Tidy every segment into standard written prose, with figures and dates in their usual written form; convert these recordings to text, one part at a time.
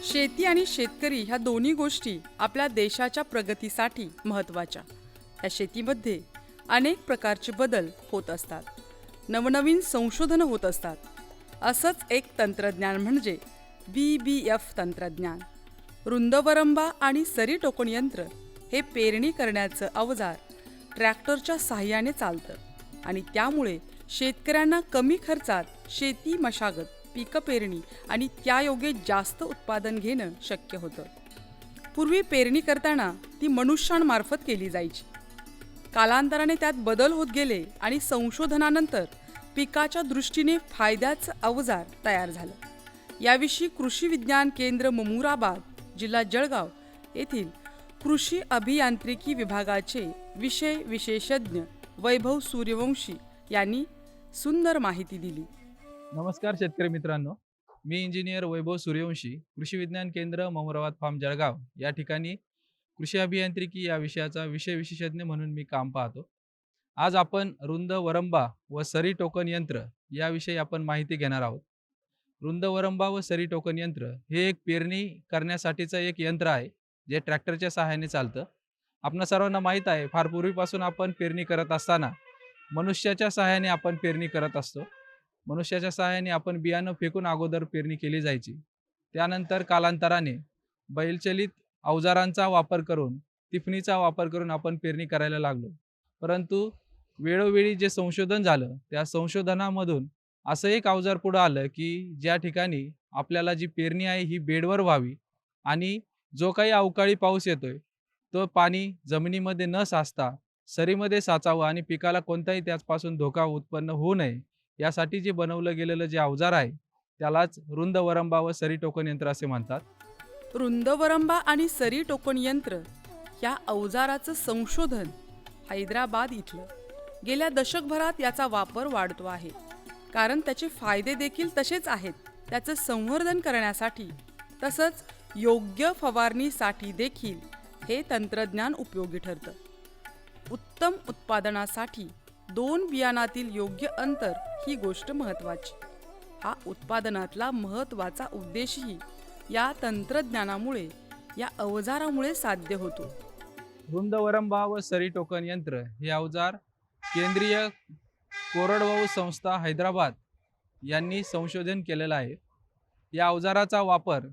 शेती आणि शेतकरी ह्या दोन्ही गोष्टी आपल्या देशाच्या प्रगतीसाठी महत्त्वाच्या. या शेतीमध्ये अनेक प्रकारचे बदल होत असतात, नवनवीन संशोधनं होत असतात. असंच एक तंत्रज्ञान म्हणजे BBF तंत्रज्ञान. रुंदवरंबा आणि सरी टोकन यंत्र हे पेरणी करण्याचं अवजार ट्रॅक्टरच्या साहाय्याने चालतं आणि त्यामुळे शेतकऱ्यांना कमी खर्चात शेती मशागत, पीक पेरणी आणि त्यायोगे जास्त उत्पादन घेणं शक्य होतं. पूर्वी पेरणी करताना ती मनुष्यांमार्फत केली जायची. कालांतराने त्यात बदल होत गेले आणि संशोधनानंतर पिकाच्या दृष्टीने फायद्याचं अवजार तयार झालं. याविषयी कृषी विज्ञान केंद्र ममुराबाद, जिल्हा जळगाव येथील कृषी अभियांत्रिकी विभागाचे विषय विशेषज्ञ वैभव सूर्यवंशी यांनी सुंदर माहिती दिली. नमस्कार शेतकरी मित्रांनो, मी इंजिनियर वैभव सूर्यवंशी, कृषी विज्ञान केंद्र ममुराबाद फार्म जळगाव या ठिकाणी कृषी अभियांत्रिकी या विषयाचा विषय विशेषज्ञ म्हणून मी काम पाहतो. आज आपण रुंद वरंबा व सरी टोकन यंत्र याविषयी आपण माहिती घेणार आहोत. रुंद वरंबा व सरी टोकन यंत्र हे एक पेरणी करण्यासाठीचं एक यंत्र आहे, जे ट्रॅक्टरच्या सहाय्याने चालतं. आपणा सर्वांना माहीत आहे, फार पूर्वीपासून आपण पेरणी करत असताना मनुष्याच्या सहाय्याने आपण पेरणी करत असतो. मनुष्याच्या सहाय्याने आपण बियाणं फेकून अगोदर पेरणी केली जायची. त्यानंतर कालांतराने बैलचलित अवजारांचा वापर करून, तिफणीचा वापर करून आपण पेरणी करायला लागलो. परंतु वेळोवेळी जे संशोधन झालं, त्या संशोधनामधून असं एक अवजार पुढं आलं की ज्या ठिकाणी आपल्याला जी पेरणी आहे ही बेडवर व्हावी आणि जो काही अवकाळी पाऊस येतोय तो पाणी जमिनीमध्ये न साचता सरीमध्ये साचावं आणि पिकाला कोणताही त्यापासून धोका उत्पन्न होऊ नये यासाठी जे बनवलं गेलेलं जे अवजार आहे त्यालाच रुंद वरंबा व सरी टोकन यंत्र असे म्हणतात. रुंदवरंबा आणि सरी टोकन यंत्र या अवजाराचं संशोधन हैदराबाद इथलं. गेल्या दशकभरात याचा वापर वाढतो आहे, कारण त्याचे फायदे देखील तसेच आहेत. त्याचं संवर्धन करण्यासाठी तसंच योग्य फवारणीसाठी देखील हे तंत्रज्ञान उपयोगी ठरतं. उत्तम उत्पादनासाठी दोन बियाणातील योग्य अंतर ही गोष्ट महत्त्वाची. हा उत्पादनातला महत्त्वाचा उद्देशही या तंत्रज्ञानामुळे, या अवजारामुळे साध्य होतो. रुंद वरंबा व सरी टोकन यंत्र हे अवजार केंद्रीय कोरडवाहू संस्था हैदराबाद यांनी संशोधन केलेलं आहे. या अवजाराचा वापर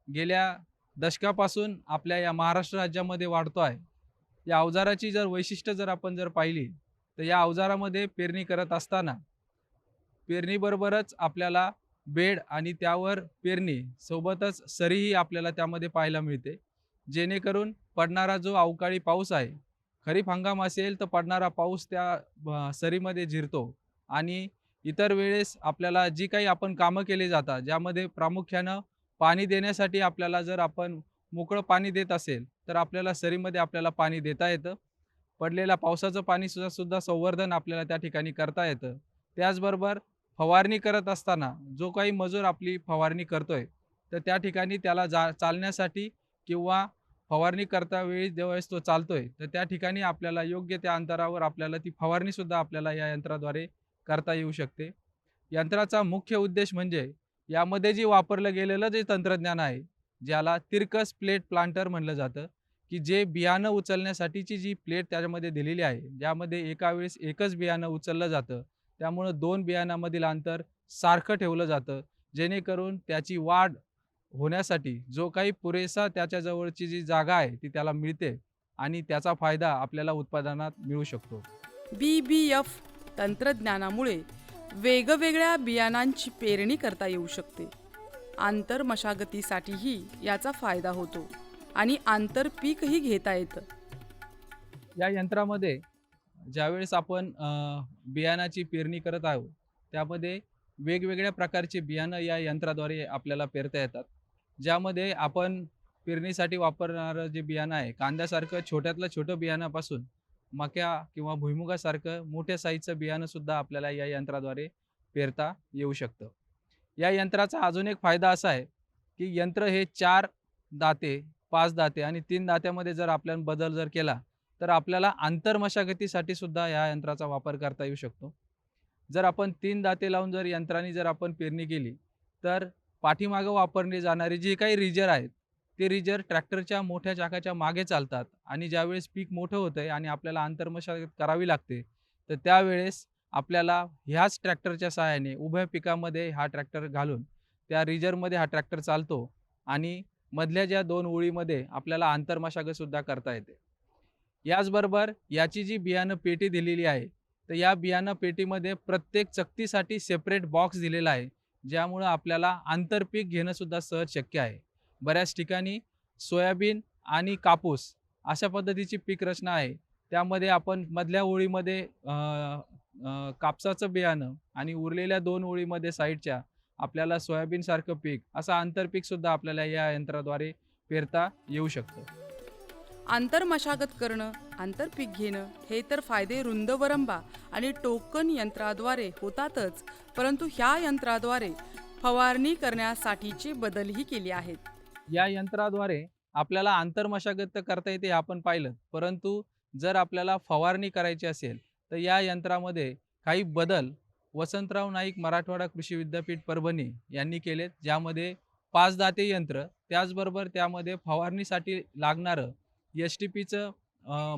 गेल्या दशकापासून आपल्या या महाराष्ट्र राज्यामध्ये वाढतो आहे. या अवजाराची जर वैशिष्ट्य जर आपण पाहिली तर या अवजारामध्ये पेरणी करत असताना पेरणीबरोबरच आपल्याला बेड आणि त्यावर पेरणी सोबतच सरीही आपल्याला त्यामध्ये पाहायला मिळते, जेणेकरून पडणारा जो अवकाळी पाऊस आहे, खरीप हंगाम असेल तर पडणारा पाऊस त्या सरीमध्ये जिरतो आणि इतर वेळेस आपल्याला जी काही आपण कामं केली जातात ज्यामध्ये प्रामुख्यानं पाणी देण्यासाठी आपल्याला जर आपण मोकळं पाणी देत असेल तर आपल्याला सरीमध्ये आपल्याला पाणी देता येतं. पडलेल्या पावसाचं पाणी सुद्धा संवर्धन आपल्याला त्या ठिकाणी करता येतं. त्याचबरोबर फवारणी करत असताना जो काही मजूर आपली फवारणी करतोय तर त्या ठिकाणी त्याला चालण्यासाठी किंवा फवारणी करता वेळी ज्यावेळेस तो चालतोय तर त्या ठिकाणी आपल्याला योग्य त्या अंतरावर आपल्याला ती फवारणी सुद्धा आपल्याला या यंत्राद्वारे करता येऊ शकते. यंत्राचा मुख्य उद्देश म्हणजे यामध्ये जे वापरलं गेलेलं जे तंत्रज्ञान आहे, ज्याला तिरकस प्लेट प्लांटर म्हणलं जातं, की जे बियाणं उचलण्यासाठीची जी प्लेट त्याच्यामध्ये दिलेली आहे, ज्यामध्ये एका वेळेस एकच बियाणं उचललं जातं. त्यामुळं दोन बियाणामधील अंतर सारखं ठेवलं जातं, जेणेकरून त्याची वाढ होण्यासाठी जो काही पुरेसा त्याच्या जवळची जी जागा आहे ती त्याला मिळते आणि त्याचा फायदा आपल्याला उत्पादनात मिळू शकतो. BBF तंत्रज्ञानामुळे वेगवेगळ्या बियाणांची पेरणी करता येऊ शकते. आंतर मशागतीसाठीही याचा फायदा होतो आणि आंतरपीकही घेता येतं. या यंत्रामध्ये ज्यावेळेस आपण बियाणाची पेरणी करत आहोत, त्यामध्ये वेगवेगळ्या प्रकारचे बियाणं या यंत्राद्वारे आपल्याला पेरता येतात. ज्यामध्ये आपण पेरणीसाठी वापरणारं जे बियाणं आहे, कांद्यासारखं छोट्यातलं छोटं बियाणापासून मक्या किंवा भुईमुगासारखं मोठ्या साईजचं बियाणंसुद्धा आपल्याला या यंत्राद्वारे पेरता येऊ शकतं. या यंत्राचा अजून एक फायदा असा आहे, की यंत्र हे 4 दाते, 5 दाते आणि 3 दात्यामध्ये जर आपल्याला बदल जर केला, तर आपल्याला आंतरमशागतीसाठी सुद्धा या यंत्राचा वापर करता येऊ शकतो. जर आपण 3 दाते लावून जर यंत्राने जर आपण पेरणी केली, तर पाठीमागं वापरली जाणारी जी काही रिजर आहेत, ते रिजर ट्रॅक्टरच्या मोठ्या चाकाच्या मागे चालतात आणि ज्यावेळेस पीक मोठं होतंय आणि आपल्याला आंतरमशागत करावी लागते, तर त्यावेळेस आपल्याला ह्याच ट्रॅक्टरच्या सहाय्याने उभ्या पिकामध्ये हा ट्रॅक्टर घालून त्या रिजरमध्ये हा ट्रॅक्टर चालतो आणि मधल्या ज्या 2 ओळीमध्ये आपल्याला आंतरमशागतसुद्धा करता येते. याचबरोबर याची जी बियाणं पेटी दिलेली आहे, तर या बियाणं पेटीमध्ये प्रत्येक चकतीसाठी सेपरेट बॉक्स दिलेला आहे, ज्यामुळं आपल्याला आंतरपीक घेणंसुद्धा सहज शक्य आहे. बऱ्याच ठिकाणी सोयाबीन आणि कापूस अशा पद्धतीची पीक रचना आहे. त्यामध्ये आपण मधल्या ओळीमध्ये कापसाचं बियाणं आणि उरलेल्या 2 ओळीमध्ये साईडच्या आपल्याला सोयाबीनसारखं पीक असं आंतरपीकसुद्धा आपल्याला या यंत्राद्वारे पेरता येऊ शकतं. आंतरमशागत करणं, आंतरपीक घेणं हे तर फायदे रुंदवरंबा आणि टोकन यंत्राद्वारे होतातच, परंतु ह्या यंत्राद्वारे फवारणी करण्यासाठीचे बदलही केले आहेत. या यंत्राद्वारे आपल्याला आंतरमशागत तर करता येते हे आपण पाहिलं, परंतु जर आपल्याला फवारणी करायची असेल, तर या यंत्रामध्ये काही बदल वसंतराव नाईक मराठवाडा कृषी विद्यापीठ परभणी यांनी केलेत. ज्यामध्ये 5 दाते यंत्र, त्याचबरोबर त्यामध्ये फवारणीसाठी लागणारं एस-टी-पीचं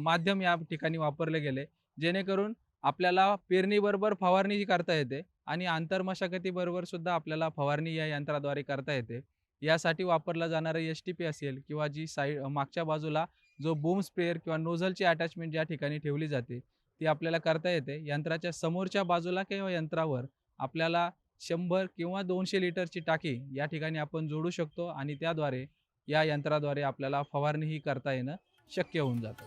माध्यम या ठिकाणी वापरले गेले, जेणेकरून आपल्याला पेरणीबरोबर फवारणी करता येते आणि आंतरमशागतीबरोबर सुद्धा आपल्याला फवारणी या यंत्राद्वारे करता येते. यासाठी वापरला जाणारा एस-टी-पी असेल किंवा जी मागच्या बाजूला जो बूम स्प्रेअर किंवा नोझलची अटॅचमेंट ज्या ठिकाणी ठेवली जाते, ती आपल्याला करता येते. यंत्राच्या समोरच्या बाजूला किंवा यंत्रावर आपल्याला 100 किंवा 200 लिटरची टाकी या ठिकाणी आपण जोडू शकतो आणि त्याद्वारे या यंत्राद्वारे आपल्याला फवारणीही करता येणं शक्य होऊन जातं.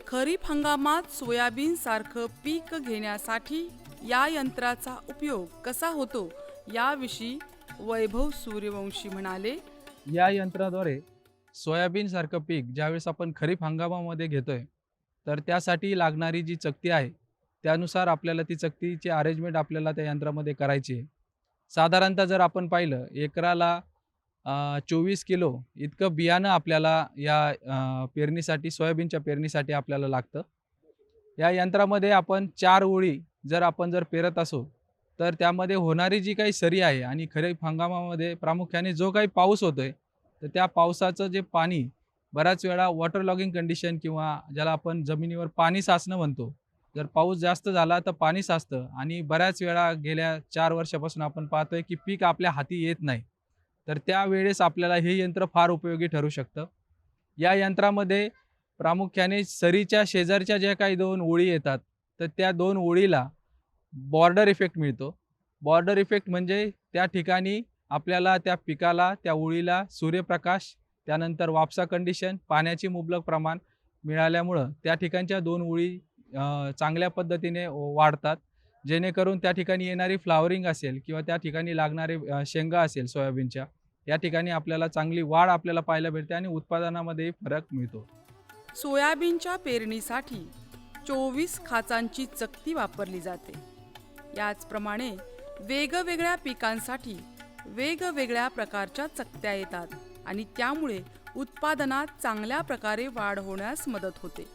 खरीप हंगामात सोयाबीन सारखं पीक घेण्यासाठी या यंत्राचा उपयोग कसा होतो याविषयी वैभव सूर्यवंशी म्हणाले. या यंत्राद्वारे सोयाबीनसारखं पीक ज्यावेळेस आपण खरीप हंगामामध्ये घेतोय, तर त्यासाठी लागणारी जी चकती आहे, त्यानुसार आपल्याला ती चकतीची अरेंजमेंट आपल्याला त्या यंत्रामध्ये करायची आहे. साधारणतः जर आपण पाहिलं, एकराला 24 किलो इतकं बियाणं आपल्याला या पेरणीसाठी सोयाबीनच्या पेरणीसाठी आपल्याला लागतं. या यंत्रामध्ये आपण 4 ओळी जर आपण पेरत असू, तर त्यामध्ये होणारी जी काही सरी आहे आणि खरीप हंगामामध्ये प्रामुख्याने जो काही पाऊस होतोय, तर त्या पावसाचं जे पाणी बऱ्याच वेळा वॉटर लॉगिंग कंडिशन किंवा ज्याला आपण जमिनीवर पाणी साचणं म्हणतो. जर पाऊस जास्त झाला तर पाणी साचतं आणि बऱ्याच वेळा गेल्या 4 वर्षापासून आपण पाहतोय की पीक आपल्या हाती येत नाही. तर त्यावेळेस आपल्याला हे यंत्र फार उपयोगी ठरू शकतं. या यंत्रामध्ये प्रामुख्याने सरीच्या शेजारच्या ज्या काही 2 ओळी येतात, तर त्या 2 ओळीला बॉर्डर इफेक्ट मिळतो. बॉर्डर इफेक्ट म्हणजे त्या ठिकाणी आपल्याला त्या पिकाला, त्या ओळीला सूर्यप्रकाश, त्यानंतर वापसा कंडिशन, पाण्याची मुबलक प्रमाण मिळाल्यामुळं त्या ठिकाणच्या 2 ओळी चांगल्या पद्धतीने वाढतात. जेणेकरून त्या ठिकाणी येणारी फ्लॉवरिंग असेल किंवा त्या ठिकाणी लागणारे शेंगा असेल सोयाबीनच्या, या ठिकाणी आपल्याला चांगली वाढ आपल्याला पाहायला भेटते आणि उत्पादनामध्येही फरक मिळतो. सोयाबीनच्या पेरणीसाठी 24 खाचांची चकती वापरली जाते. याचप्रमाणे वेगवेगळ्या पिकांसाठी वेगवेगळ्या प्रकारच्या चकत्या येतात आणि त्यामुळे उत्पादनात चांगल्या प्रकारे वाढ होण्यास मदत होते.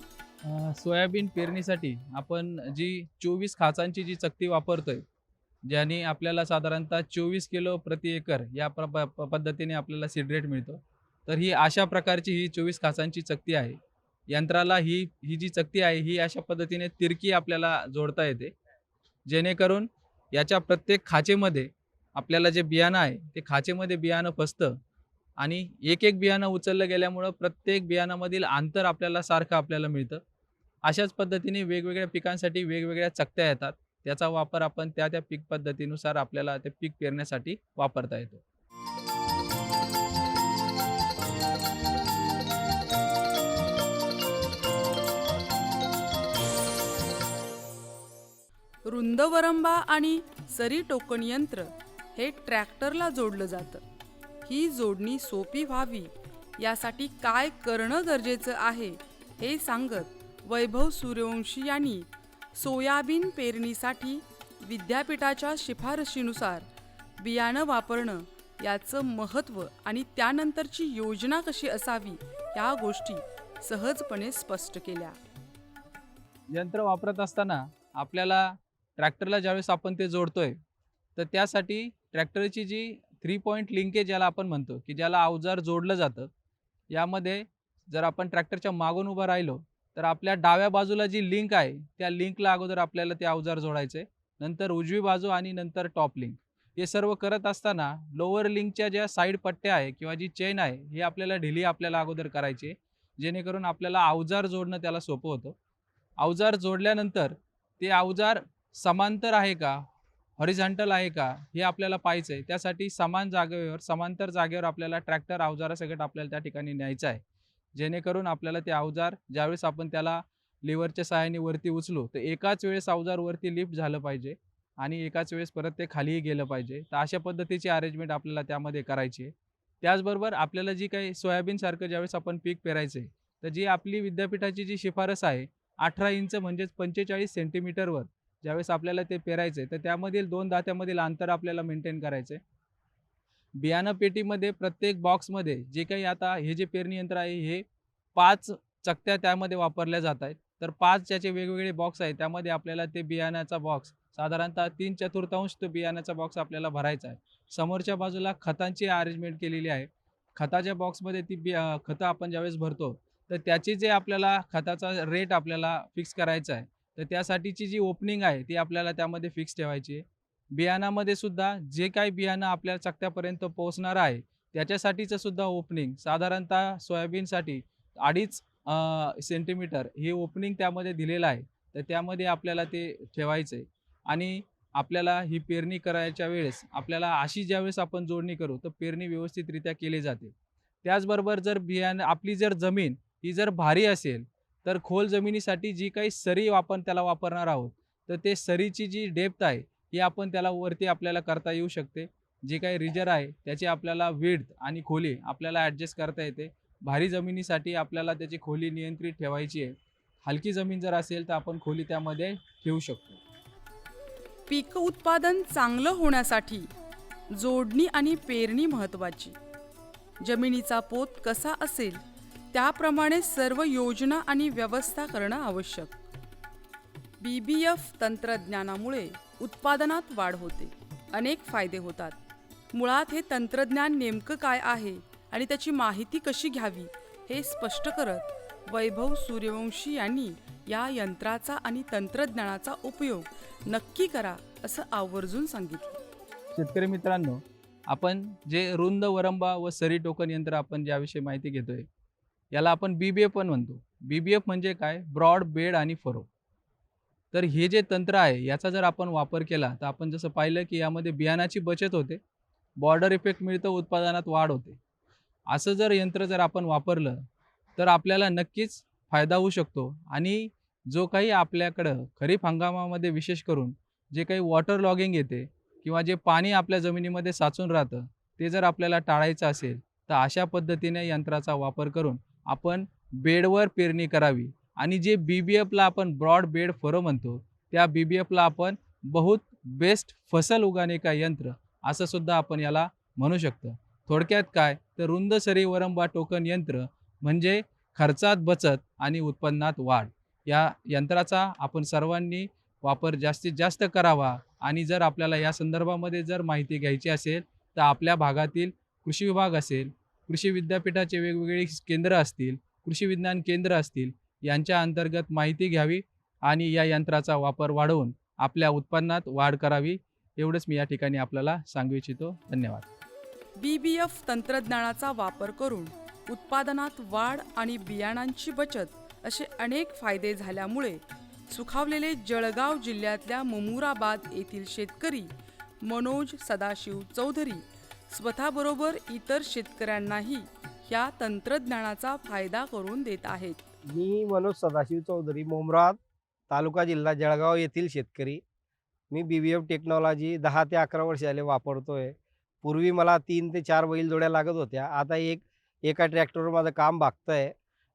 सोयाबीन पेरणीसाठी आपण जी 24 खाचांची जी चकती वापरतोय, ज्याने आपल्याला साधारणतः 24 किलो प्रति एकर या पद्धतीने आपल्याला सीड रेट मिळतो. तर ही अशा प्रकारची ही 24 खाचांची चकती आहे. यंत्राला ही जी चकती आहे, ही अशा पद्धतीने तिरकी आपल्याला जोडता येते, जेणेकरून याच्या प्रत्येक खाचेमध्ये आपल्याला जे बियाणं आहे, ते खाचेमध्ये बियाणं फसतं आणि एक बियाणं उचललं गेल्यामुळं प्रत्येक बियाणामधील अंतर आपल्याला सारखं आपल्याला मिळतं. अशाच पद्धतीने वेगवेगळ्या पिकांसाठी वेगवेगळ्या चकत्या येतात. त्याचा वापर आपण त्या पीक पद्धतीनुसार आपल्याला ते पीक पेरण्यासाठी वापरता येतो. रुंद वरंबा आणि सरी टोकन यंत्र हे ट्रॅक्टरला जोडलं जातं. ही जोडणी सोपी व्हावी यासाठी काय करणं गरजेचं आहे हे सांगत वैभव सूर्यवंशी यांनी सोयाबीन पेरणीसाठी विद्यापीठाच्या शिफारशीनुसार बियाणं वापरणं याचं महत्त्व आणि त्यानंतरची योजना कशी असावी या गोष्टी सहजपणे स्पष्ट केल्या. यंत्र वापरत असताना आपल्याला ट्रॅक्टरला ज्यावेळेस आपण ते जोडतोय तर त्यासाठी ट्रॅक्टरची जी 3 पॉईंट लिंकेज याला आपण म्हणतो की ज्याला अवजार जोडलं जातं, यामध्ये जर आपण ट्रॅक्टरच्या मागून उभं राहिलो तर आपल्या डाव्या बाजूला जी लिंक आहे त्या लिंकला अगोदर आपल्याला ते अवजार जोडायचे, नंतर उजवी बाजू आणि नंतर टॉप लिंक. हे सर्व करत असताना लोअर लिंकच्या ज्या साईड पट्ट्या आहे किंवा जी चेन आहे ही आपल्याला ढिली आपल्याला अगोदर करायची आहे, जेणेकरून आपल्याला अवजार जोडणं त्याला सोपं होतं. अवजार जोडल्यानंतर ते अवजार समांतर आहे का, हॉरिझॉन्टल आहे का, हे आपल्याला पाहायचं आहे. त्यासाठी समान जागेवर समांतर जागेवर आपल्याला ट्रॅक्टर अवजारासकट आपल्याला त्या ठिकाणी न्यायचं आहे, जेणेकरून आपल्याला ते अवजार ज्यावेळेस आपण त्याला लिव्हरच्या सहाय्याने वरती उचलू तर एकाच वेळेस अवजार वरती लिफ्ट झालं पाहिजे आणि एकाच वेळेस परत ते खालीही गेलं पाहिजे. तर अशा पद्धतीची अरेंजमेंट आपल्याला त्यामध्ये करायची आहे. त्याचबरोबर आपल्याला जी काही सोयाबीनसारखं ज्यावेळेस आपण पीक पेरायचं आहे, तर जी आपली विद्यापीठाची जी शिफारस आहे 18 इंच म्हणजेच 45 सेंटीमीटरवर ज्यावेळेस आपल्याला ते पेरायचं आहे, तर त्यामधील 2 दात्यामधील अंतर आपल्याला मेंटेन करायचं आहे. बियाणं पेटीमध्ये प्रत्येक बॉक्समध्ये जे काही आता हे जे पेरणी यंत्र आहे हे 5 चकत्या त्यामध्ये वापरल्या जात आहेत. तर 5 ज्याचे वेगवेगळे बॉक्स आहेत त्यामध्ये आपल्याला ते बियाण्याचा बॉक्स साधारणतः 3/4 तो बियाण्याचा बॉक्स आपल्याला भरायचा आहे. समोरच्या बाजूला खतांची अरेंजमेंट केलेली आहे. खताच्या बॉक्समध्ये खतं आपण ज्यावेळेस भरतो तर त्याची जे आपल्याला खताचा रेट आपल्याला फिक्स करायचा आहे. तर त्यासाठीची जी ओपनिंग आहे ती आपल्याला त्यामध्ये फिक्स ठेवायची आहे. बियाणामध्ये सुद्धा जे काही बियाणं आपल्या चकत्यापर्यंत पोहोचणार आहे त्याच्यासाठीचं सुद्धा ओपनिंग साधारणतः सोयाबीनसाठी 2.5 सेंटीमीटर हे ओपनिंग त्यामध्ये दिलेलं आहे. तर त्यामध्ये आपल्याला ते ठेवायचं आहे आणि आपल्याला ही पेरणी करायच्या वेळेस आपल्याला अशी ज्यावेळेस आपण जोडणी करू तर पेरणी व्यवस्थितरित्या केली जाते. त्याचबरोबर जर बियाणं आपली जर जमीन ही जर भारी असेल तर खोल जमिनीसाठी जी काही सरी आपण त्याला वापरणार आहोत तर ते सरीची जी डेप्थ आहे ही आपण त्याला वरती आपल्याला करता येऊ शकते. जे काही रिजर आहे त्याची आपल्याला विड्थ आणि खोली आपल्याला ॲडजस्ट करता येते. भारी जमिनीसाठी आपल्याला त्याची खोली नियंत्रित ठेवायची आहे. हलकी जमीन जर असेल तर आपण खोली त्यामध्ये ठेवू शकतो. पीक उत्पादन चांगलं होण्यासाठी जोडणी आणि पेरणी महत्त्वाची. जमिनीचा पोत कसा असेल त्याप्रमाणे सर्व योजना आणि व्यवस्था करणं आवश्यक. BBF तंत्रज्ञानामुळे उत्पादनात वाढ होते. अनेक फायदे होतात. मुळात हे तंत्रज्ञान नेमकं काय आहे आणि त्याची माहिती कशी घ्यावी हे स्पष्ट करत वैभव सूर्यवंशी यांनी या यंत्राचा आणि तंत्रज्ञानाचा उपयोग नक्की करा असं आवर्जून सांगितलं. शेतकरी मित्रांनो, आपण जे रुंद वरंबा व सरी टोकन यंत्र आपण ज्याविषयी माहिती घेतोय याला आपण BBF पण म्हणतो. BBF म्हणजे काय, ब्रॉड बेड आणि फरो. तर हे जे तंत्र आहे याचा जर आपण वापर केला तर आपण जसं पाहिलं की यामध्ये बियाणाची बचत होते, बॉर्डर इफेक्ट मिळतं, उत्पादनात वाढ होते. असं जर यंत्र जर आपण वापरलं तर आपल्याला नक्कीच फायदा होऊ शकतो आणि जो काही आपल्याकडं खरीप हंगामामध्ये विशेष करून जे काही वॉटर लॉगिंग येते किंवा जे पाणी आपल्या जमिनीमध्ये साचून राहतं ते जर आपल्याला टाळायचं असेल तर अशा पद्धतीने यंत्राचा वापर करून आपण बेडवर पेरणी करावी आणि जे BBFला आपण ब्रॉड बेड फरो म्हणतो त्या BBFला आपण बहुत बेस्ट फसल उगाने का यंत्र असं सुद्धा आपण याला म्हणू शकतो. थोडक्यात काय तर रुंद सरी वरंबा टोकन यंत्र म्हणजे खर्चात बचत आणि उत्पन्नात वाढ. या यंत्राचा आपण सर्वांनी वापर जास्तीत जास्त करावा आणि जर आपल्याला या संदर्भामध्ये जर माहिती घ्यायची असेल तर आपल्या भागातील कृषी विभाग असेल, कृषी विद्यापीठाचे वेगवेगळे केंद्र असतील, कृषी विज्ञान केंद्र असतील यांच्या अंतर्गत माहिती घ्यावी आणि या यंत्राचा वापर वाढवून आपल्या उत्पन्नात वाढ करावी. एवढंच मी या ठिकाणी आपल्याला सांगू इच्छितो. धन्यवाद. BBF तंत्रज्ञानाचा वापर करून उत्पादनात वाढ आणि बियाणांची बचत असे अनेक फायदे झाल्यामुळे सुखावलेले जळगाव जिल्ह्यातल्या ममुराबाद येथील शेतकरी मनोज सदाशिव चौधरी स्वतःबरोबर इतर शेतकऱ्यांनाही या तंत्रज्ञानाचा फायदा करून देत आहेत. मी मनोज सदाशिव चौधरी, मोमराद तालुका जिल्हा जळगाव येथील शेतकरी. मी BVF टेक्नॉलॉजी 10 ते 11 वर्ष झाले वापरतोय. पूर्वी मला 3 ते 4 बैलजोड्या लागत होत्या. आता एका ट्रॅक्टरवर माझं काम भागतंय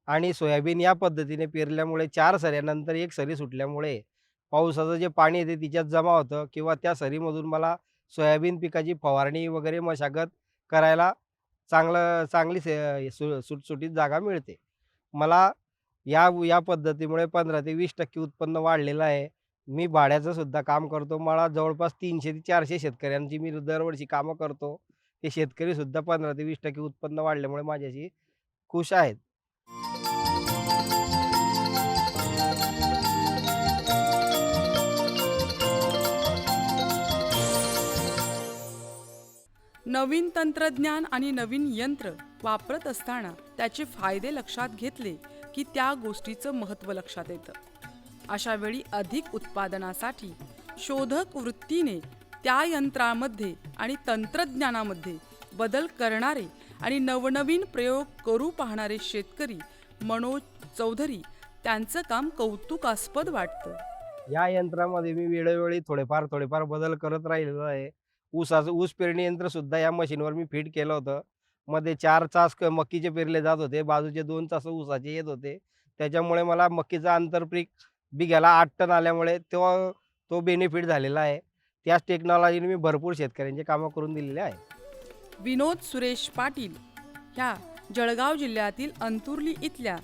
आणि सोयाबीन या पद्धतीने पेरल्यामुळे 4 सऱ्यानंतर 1 सरी सुटल्यामुळे पावसाचं जे पाणी आहे ते तिच्यात जमा होतं किंवा त्या सरीमधून मला सोयाबीन पिकाची फवारणी वगैरे मशागत करायला चांगली सुटसुटीत जागा मिळते. मला या पद्धतीमुळे 15 ते 20% उत्पन्न वाढलेलं आहे. मी भाड्याचं सुद्धा काम करतो. मला जवळपास 300 ते 400 शेतकऱ्यांची मी दरवर्षी कामं करतो. ते शेतकरीसुद्धा 15 ते 20% उत्पन्न वाढल्यामुळे माझ्याशी खुश आहेत. नवीन तंत्रज्ञान आणि नवीन यंत्र वापरत असताना त्याचे फायदे लक्षात घेतले की त्या गोष्टीचं महत्त्व लक्षात येतं. अशा वेळी अधिक उत्पादनासाठी शोधक वृत्तीने त्या यंत्रामध्ये आणि तंत्रज्ञानामध्ये बदल करणारे आणि नवनवीन प्रयोग करू पाहणारे शेतकरी मनोज चौधरी त्यांचं काम कौतुकास्पद वाटतं. या यंत्रामध्ये मी वेळोवेळी थोडेफार बदल करत राहिलेलो आहे. ऊस पेरणी यंत्रसुद्धा या मशीनवर मी फिट केलं होतं. मध्ये 4 चास मक्कीचे पेरले जात होते. बाजूचे 2 चास ऊसाचे येत होते. त्याच्यामुळे मला मक्कीचा आंतरपीक बिघाला 8 टन आल्यामुळे तो बेनिफिट झालेला आहे. त्याच टेक्नॉलॉजीने मी भरपूर शेतकऱ्यांची कामं करून दिलेली आहे. विनोद सुरेश पाटील ह्या जळगाव जिल्ह्यातील अंतुर्ली इथल्या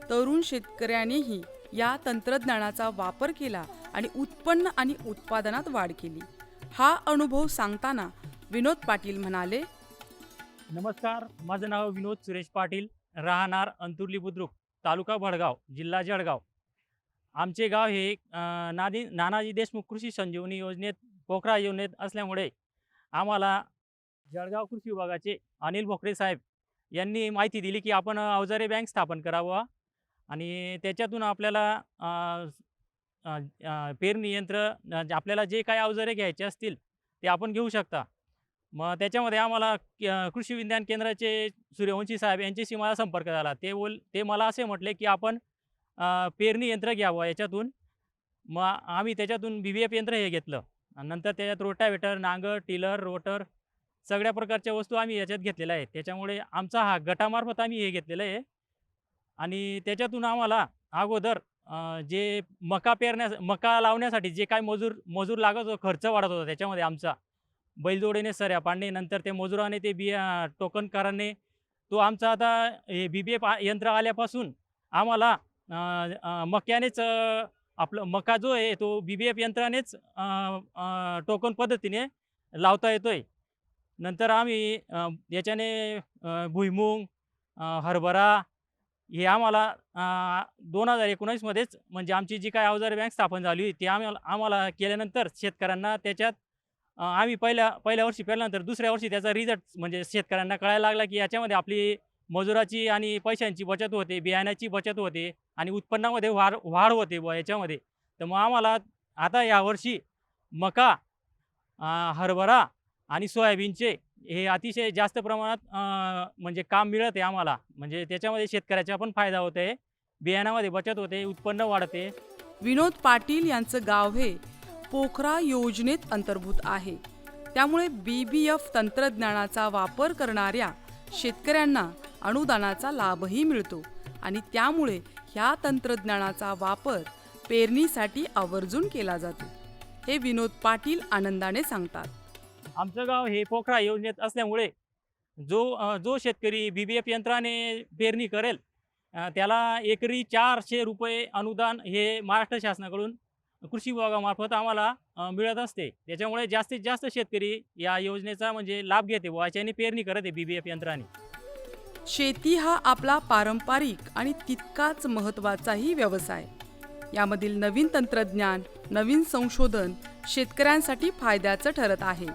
तरुण शेतकऱ्यांनीही या तंत्रज्ञानाचा वापर केला आणि उत्पन्न आणि उत्पादनात वाढ केली. हा अनुभव सांगताना विनोद पाटील म्हणाले, नमस्कार, माझं नाव विनोद सुरेश पाटील, राहणार अंतुर्ली बुद्रुक, तालुका भडगाव, जिल्हा जळगाव. आमचे गाव हे नानाजी देशमुख कृषी संजीवनी योजनेत पोखरा योजनेत असल्यामुळे आम्हाला जळगाव कृषी विभागाचे अनिल भोकरे साहेब यांनी माहिती दिली की आपण अवजारे बँक स्थापन करावं आणि त्याच्यातून आपल्याला पेरणी यंत्र आपल्याला जे काही अवजारे घ्यायचे असतील ते आपण घेऊ शकता. मग त्याच्यामध्ये आम्हाला कृषी विज्ञान केंद्राचे सूर्यवंशी साहेब यांच्याशी मला संपर्क झाला. ते मला असे म्हटले की आपण पेरणी यंत्र घ्यावं याच्यातून. मग आम्ही त्याच्यातून BVF यंत्र हे घेतलं आणि नंतर त्याच्यात रोटावेटर, नांगर, टिलर, रोटर सगळ्या प्रकारच्या वस्तू आम्ही याच्यात घेतलेल्या आहेत. त्याच्यामुळे आमचा हा गटामार्फत आम्ही हे घेतलेलं आहे आणि त्याच्यातून आम्हाला अगोदर जे मका लावण्यासाठी जे काय मजूर लागत होता, खर्च वाढत होता, त्याच्यामध्ये आमचा बैलजोडीने सऱ्या पाडणे, नंतर ते मजुराने ते टोकन करणे, तो आमचा आता हे BVF यंत्र आल्यापासून आम्हाला मक्यानेच आपलं मका जो आहे तो BVF यंत्रानेच टोकन पद्धतीने लावता येतोय. नंतर आम्ही याच्याने भुईमुग, हरभरा हे आम्हाला 2019मध्येच म्हणजे आमची जी काही अवजारे बँक स्थापन झाली ती आम्हाला केल्यानंतर शेतकऱ्यांना त्याच्यात आम्ही पहिल्या वर्षी पेरल्यानंतर दुसऱ्या वर्षी त्याचा रिझल्ट म्हणजे शेतकऱ्यांना कळायला लागला की याच्यामध्ये आपली मजुराची आणि पैशांची बचत होते, बियाण्याची बचत होते आणि उत्पन्नामध्ये वाढ होते बुवा याच्यामध्ये. तर मग आम्हाला आता यावर्षी मका, हरभरा आणि सोयाबीनचे हे अतिशय जास्त प्रमाणात म्हणजे काम मिळत आहे आम्हाला. म्हणजे त्याच्यामध्ये शेतकऱ्याचा पण फायदा होत आहे, बियाण्यामध्ये बचत होते, उत्पन्न वाढते. विनोद पाटील यांचं गाव हे पोखरा योजनेत अंतर्भूत आहे. त्यामुळे BVF तंत्रज्ञानाचा वापर करणाऱ्या शेतकऱ्यांना अनुदानाचा लाभही मिळतो आणि त्यामुळे ह्या तंत्रज्ञानाचा वापर पेरणीसाठी आवर्जून केला जातो. हे विनोद पाटील आनंदाने सांगतात. आमचं गाव हे पोखरा योजनेत असल्यामुळे जो शेतकरी BVF यंत्राने पेरणी करेल त्याला एकरी 400 रुपये अनुदान हे महाराष्ट्र शासनाकडून कृषी विभागामार्फत आम्हाला मिळत असते. त्याच्यामुळे जास्तीत जास्त शेतकरी या योजनेचा म्हणजे लाभ घेते व याच्याने पेरणी करत आहे BVF यंत्राने. शेती हा आपला पारंपरिक आणि तितकाच महत्त्वाचाही व्यवसाय. यामधील नवीन तंत्रज्ञान, नवीन संशोधन शेतकऱ्यांसाठी फायद्याचं ठरत आहे.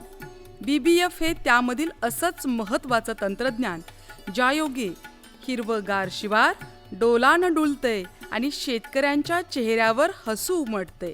BVF हे त्यामधील असंच महत्त्वाचं तंत्रज्ञान ज्यायोगे हिरवगार शिवार डोलान डुलते आणि शेतकऱ्यांच्या चेहऱ्यावर हसू उमटते.